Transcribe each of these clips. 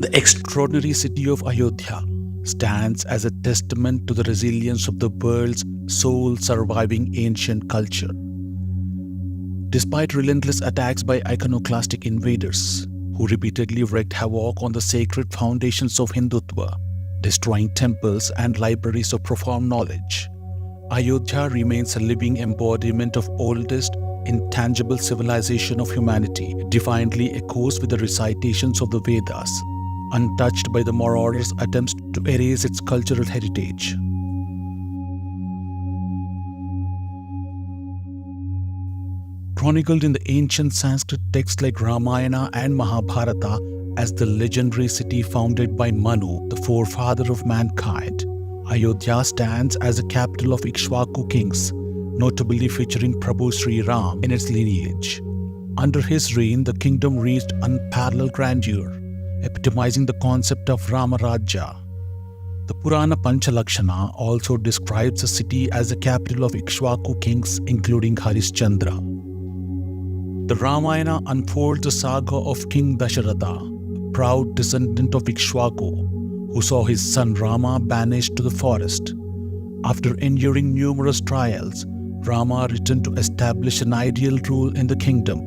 The extraordinary city of Ayodhya stands as a testament to the resilience of the world's sole surviving ancient culture. Despite relentless attacks by iconoclastic invaders who repeatedly wreaked havoc on the sacred foundations of Hindutva, destroying temples and libraries of profound knowledge, Ayodhya remains a living embodiment of oldest, intangible civilization of humanity, defiantly echoes with the recitations of the Vedas, untouched by the marauders' attempts to erase its cultural heritage. Chronicled in the ancient Sanskrit texts like Ramayana and Mahabharata as the legendary city founded by Manu, the forefather of mankind, Ayodhya stands as the capital of Ikshvaku kings, notably featuring Prabhu Sri Ram in its lineage. Under his reign, the kingdom reached unparalleled grandeur, epitomizing the concept of Ramarajya. The Purana Panchalakshana also describes the city as the capital of Ikshvaku kings, including Harishchandra. The Ramayana unfolds the saga of King Dasharatha, a proud descendant of Ikshvaku, who saw his son Rama banished to the forest. After enduring numerous trials, Rama returned to establish an ideal rule in the kingdom.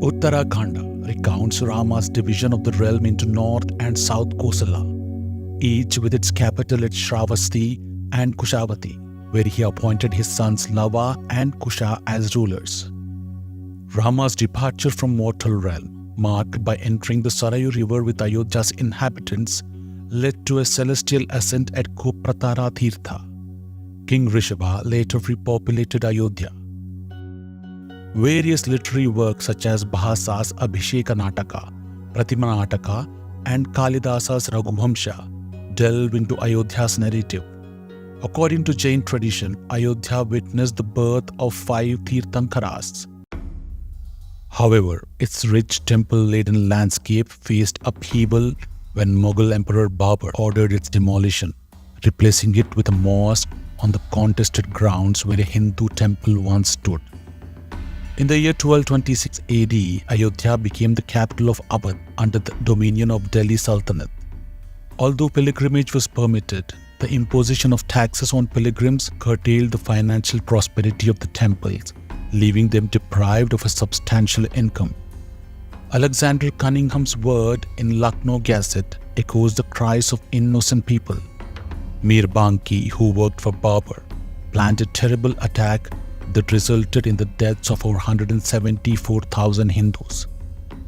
Uttarakhanda recounts Rama's division of the realm into North and South Kosala, each with its capital at Shravasti and Kushavati, where he appointed his sons Lava and Kusha as rulers. Rama's departure from mortal realm, marked by entering the Sarayu river with Ayodhya's inhabitants, led to a celestial ascent at Kopratara Tirtha. King Rishabha later repopulated Ayodhya. Various literary works such as Bhasa's Abhisheka Nataka, Pratima Nataka, and Kalidasa's Raghuvamsha delve into Ayodhya's narrative. According to Jain tradition, Ayodhya witnessed the birth of 5 Tirthankaras. However, its rich temple-laden landscape faced upheaval when Mughal Emperor Babur ordered its demolition, replacing it with a mosque on the contested grounds where a Hindu temple once stood. In the year 1226 AD, Ayodhya became the capital of Awadh under the dominion of Delhi Sultanate. Although pilgrimage was permitted, the imposition of taxes on pilgrims curtailed the financial prosperity of the temples, leaving them deprived of a substantial income. Alexander Cunningham's word in Lucknow Gazette echoes the cries of innocent people. Mir Banki, who worked for Babur, planned a terrible attack that resulted in the deaths of over 174,000 Hindus.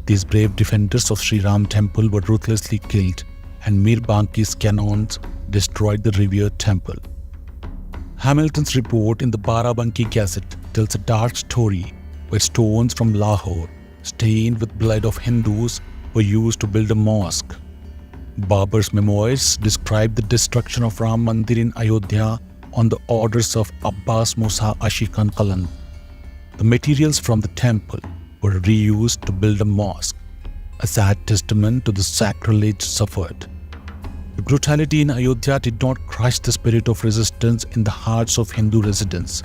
These brave defenders of Sri Ram temple were ruthlessly killed, and Mir Banki's cannons destroyed the revered temple. Hamilton's report in the Barabanki Gazette tells a dark story where stones from Lahore, stained with blood of Hindus, were used to build a mosque. Babur's memoirs describe the destruction of Ram Mandir in Ayodhya on the orders of Abbas Musa Ashikan Kalan. The materials from the temple were reused to build a mosque, a sad testament to the sacrilege suffered. The brutality in Ayodhya did not crush the spirit of resistance in the hearts of Hindu residents.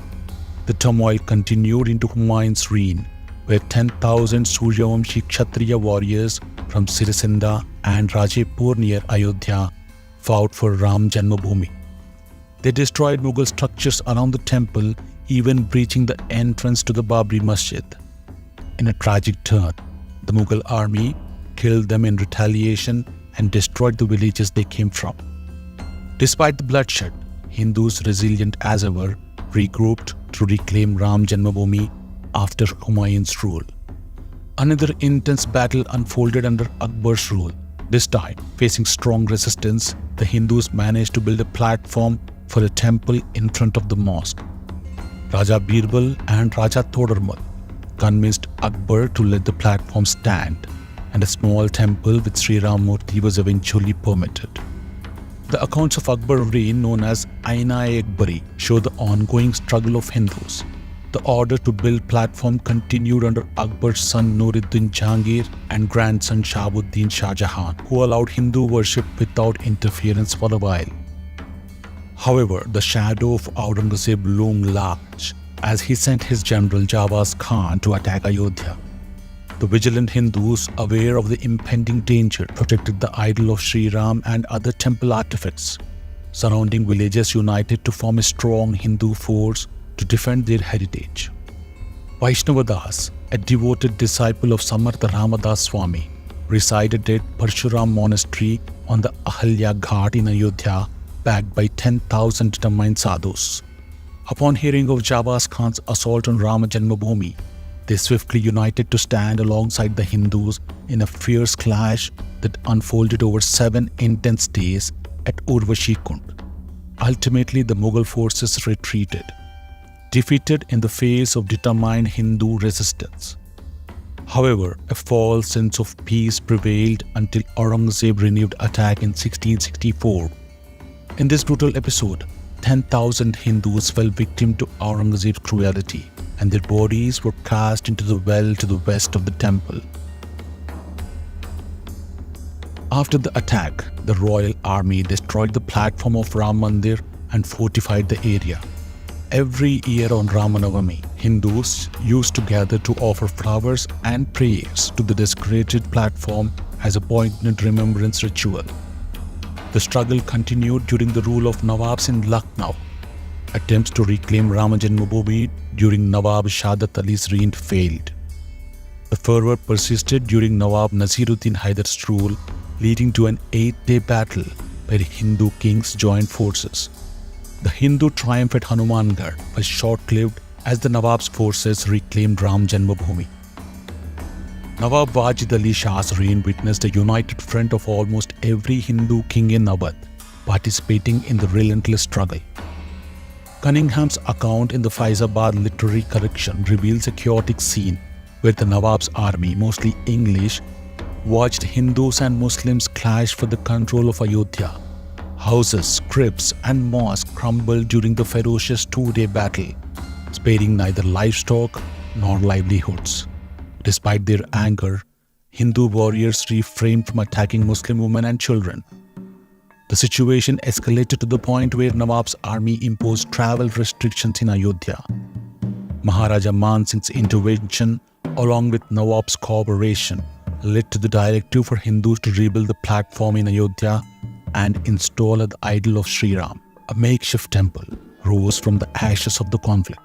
The turmoil continued into Humayun's reign, where 10,000 Suryavamshi Kshatriya warriors from Sirisinda and Rajepur near Ayodhya fought for Ram Janmabhoomi. They destroyed Mughal structures around the temple, even breaching the entrance to the Babri Masjid. In a tragic turn, the Mughal army killed them in retaliation and destroyed the villages they came from. Despite the bloodshed, Hindus, resilient as ever, regrouped to reclaim Ram Janmabhoomi after Humayun's rule. Another intense battle unfolded under Akbar's rule. This time, facing strong resistance, the Hindus managed to build a platform for a temple in front of the mosque. Raja Birbal and Raja Todarmal convinced Akbar to let the platform stand, and a small temple with Sri Ram Murti was eventually permitted. The accounts of Akbar's reign, known as Aina-e-Akbari, show the ongoing struggle of Hindus. The order to build platform continued under Akbar's son Nuruddin Jahangir and grandson Shahabuddin Shah Jahan, who allowed Hindu worship without interference for a while. However, the shadow of Aurangzeb loomed large as he sent his general Jawaz Khan to attack Ayodhya. The vigilant Hindus, aware of the impending danger, protected the idol of Sri Ram and other temple artifacts. Surrounding villages united to form a strong Hindu force to defend their heritage. Vaishnava Das, a devoted disciple of Samartha Ramadas Swami, resided at Parshuram Monastery on the Ahalya Ghat in Ayodhya, backed by 10,000 determined sadhus. Upon hearing of Jabaz Khan's assault on Rama Janmabhoomi, they swiftly united to stand alongside the Hindus in a fierce clash that unfolded over 7 intense days at Urvashi Kund. Ultimately, the Mughal forces retreated, defeated in the face of determined Hindu resistance. However, a false sense of peace prevailed until Aurangzeb renewed attack in 1664. In this brutal episode, 10,000 Hindus fell victim to Aurangzeb's cruelty, and their bodies were cast into the well to the west of the temple. After the attack, the royal army destroyed the platform of Ram Mandir and fortified the area. Every year on Ramanavami, Hindus used to gather to offer flowers and prayers to the desecrated platform as a poignant remembrance ritual. The struggle continued during the rule of Nawabs in Lucknow. Attempts to reclaim Rama Janmabhoomi during Nawab Shadat Ali's reign failed. The fervor persisted during Nawab Naseeruddin Haidar's rule, leading to an 8-day battle where Hindu kings joined forces. The Hindu triumph at Hanumangarh was short-lived as the Nawab's forces reclaimed Ram Janmabhoomi. Nawab Wajid Ali Shah's reign witnessed a united front of almost every Hindu king in Awadh participating in the relentless struggle. Cunningham's account in the Faizabad literary collection reveals a chaotic scene where the Nawab's army, mostly English, watched Hindus and Muslims clash for the control of Ayodhya. Houses, crypts, and mosques crumbled during the ferocious 2-day battle, sparing neither livestock nor livelihoods. Despite their anger, Hindu warriors refrained from attacking Muslim women and children. The situation escalated to the point where Nawab's army imposed travel restrictions in Ayodhya. Maharaja Man Singh's intervention, along with Nawab's cooperation, led to the directive for Hindus to rebuild the platform in Ayodhya and install the idol of Sri Ram. A makeshift temple rose from the ashes of the conflict.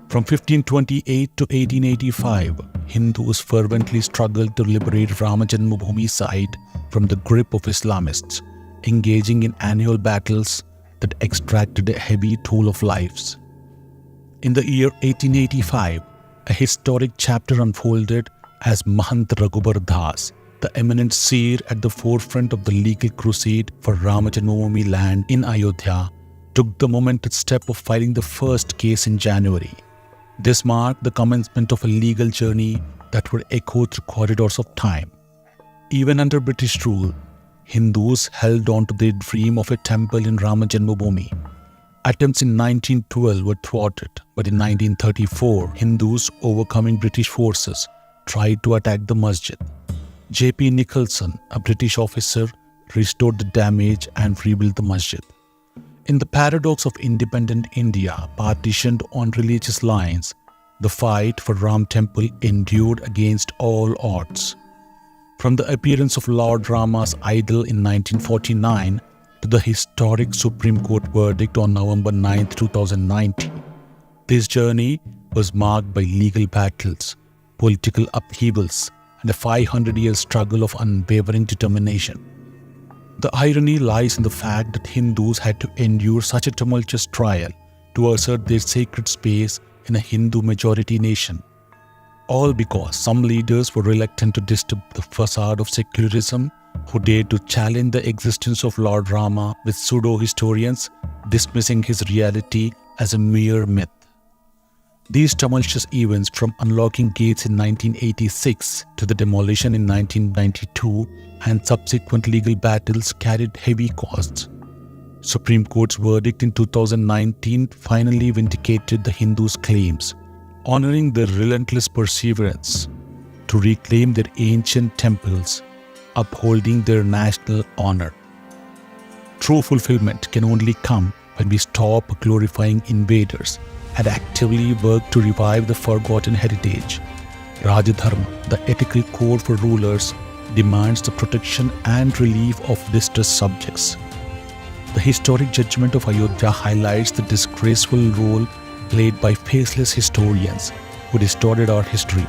From 1528 to 1885, Hindus fervently struggled to liberate Rama Janmabhoomi site from the grip of Islamists, engaging in annual battles that extracted a heavy toll of lives. In the year 1885, a historic chapter unfolded as Mahant Raghubar Das, the eminent seer at the forefront of the legal crusade for Rama Janmabhoomi land in Ayodhya, took the momentous step of filing the first case in January. This marked the commencement of a legal journey that would echo through corridors of time. Even under British rule, Hindus held on to their dream of a temple in Rama Janmabhoomi. Attempts in 1912 were thwarted, but in 1934, Hindus, overcoming British forces, tried to attack the masjid. J.P. Nicholson, a British officer, restored the damage and rebuilt the masjid. In the paradox of independent India, partitioned on religious lines, the fight for Ram Temple endured against all odds. From the appearance of Lord Rama's idol in 1949 to the historic Supreme Court verdict on November 9, 2019, this journey was marked by legal battles, political upheavals, and a 500-year struggle of unwavering determination. The irony lies in the fact that Hindus had to endure such a tumultuous trial to assert their sacred space in a Hindu-majority nation, all because some leaders were reluctant to disturb the facade of secularism, who dared to challenge the existence of Lord Rama, with pseudo-historians dismissing his reality as a mere myth. These tumultuous events, from unlocking gates in 1986 to the demolition in 1992 and subsequent legal battles, carried heavy costs. Supreme Court's verdict in 2019 finally vindicated the Hindus' claims, honoring their relentless perseverance to reclaim their ancient temples, upholding their national honor. True fulfillment can only come when we stop glorifying invaders and actively work to revive the forgotten heritage. Rajadharma, the ethical code for rulers, demands the protection and relief of distressed subjects. The historic judgment of Ayodhya highlights the disgraceful role played by faceless historians who distorted our history.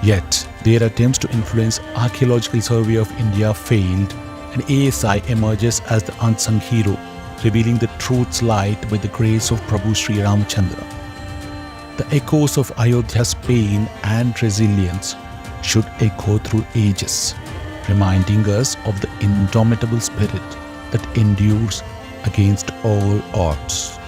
Yet, their attempts to influence Archaeological Survey of India failed, and ASI emerges as the unsung hero, revealing the truth's light with the grace of Prabhu Sri Ramachandra. The echoes of Ayodhya's pain and resilience should echo through ages, reminding us of the indomitable spirit that endures against all odds.